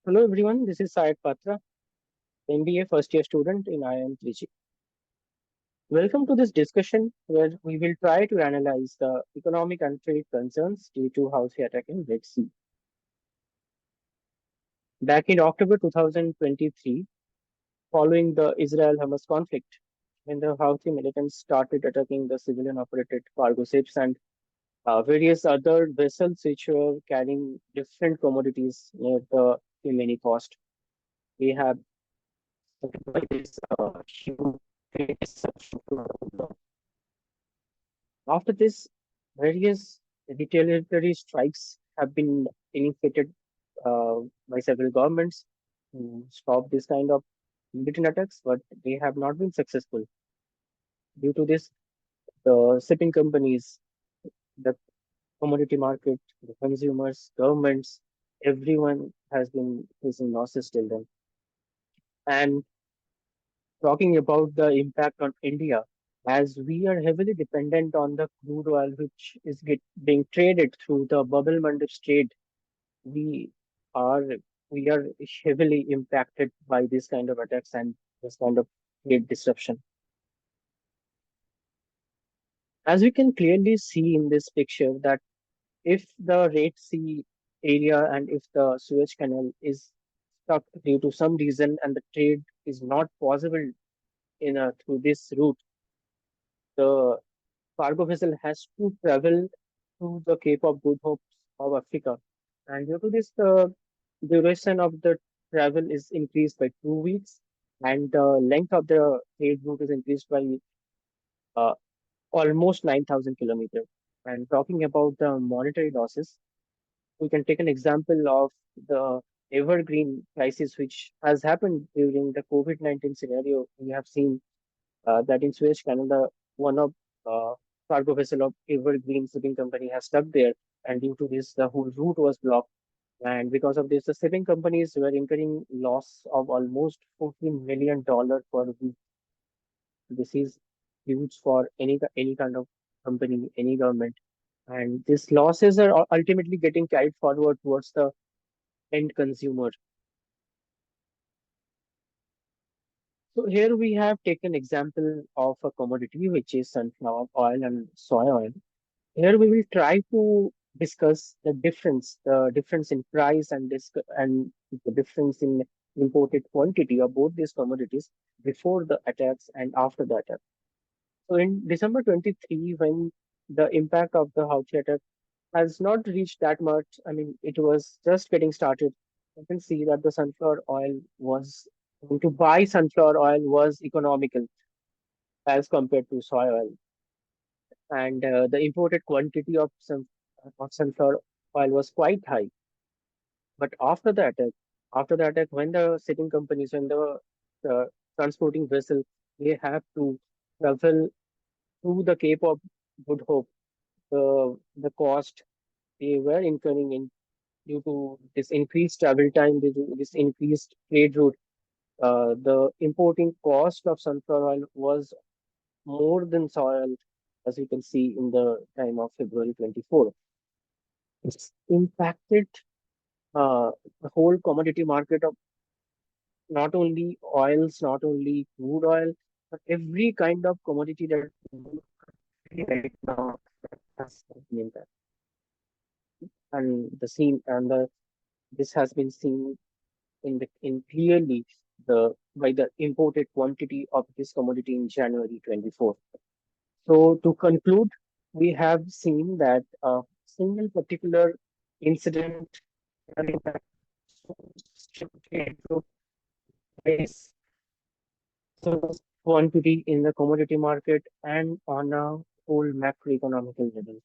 Hello everyone, this is Sayak Patra, MBA first year student in IIM Trichy. Welcome to this discussion where we will try to analyze the economic and trade concerns due to Houthi attack in Red Sea. Back in October 2023, following the Israel-Hamas conflict, when the Houthi militants started attacking the civilian-operated cargo ships and various other vessels which were carrying different commodities near the Yemeni coast, we have by this huge trade disruption to the. After this, various retaliatory strikes have been initiated by several governments to stop this kind of militant attacks, but they have not been successful. Due to this, the shipping companies, the commodity market, the consumers, governments, everyone has been facing losses till then. And talking about the impact on India, as we are heavily dependent on the crude oil, which is being traded through the bubble mandate trade, we are we are heavily impacted by this kind of attacks and this kind of trade disruption. As we can clearly see in this picture, that if the Red Sea area and if the Suez Canal is stuck due to some reason and the trade is not possible through this route, the cargo vessel has to travel to the Cape of Good Hope of Africa. And due to this, the duration of the travel is increased by 2 weeks, and the length of the trade route is increased by uh, almost 9,000 kilometers. And talking about the monetary losses, we can take an example of the evergreen crisis, which has happened during the COVID-19 scenario. We have seen that in Suez Canada, one of uh, cargo vessel of Evergreen Shipping Company has stuck there, and due to this, the whole route was blocked. And because of this, the shipping companies were incurring loss of almost $14 million per week. This is huge for any kind of company, any government, and these losses are ultimately getting carried forward towards the end consumer. So here we have taken example of a commodity which is sunflower oil and soy oil. Here we will try to discuss the difference in price and the difference in imported quantity of both these commodities before the attacks and after the attack. So in December 23, when the impact of the Houthi attack has not reached that much, I mean, it was just getting started. You can see that the sunflower oil was to buy sunflower oil was economical as compared to soy oil, and the imported quantity of of sunflower oil was quite high. But after the attack, when the shipping companies and the uh, transporting vessel, they have to travel through the Cape of Good Hope, the cost they were incurring in due to this increased travel time, due to this increased trade route, the importing cost of sunflower oil was more than soy oil, as you can see in the time of February 24. It's impacted uh, the whole commodity market of not only oils, not only crude oil, but every kind of commodity that we right now has been impacted. And the scene and the this has been seen in clearly the by the imported quantity of this commodity in January 24. So to conclude, we have seen that a single particular incident can impact trade route price, so quantity in the commodity market and on a whole macroeconomical level.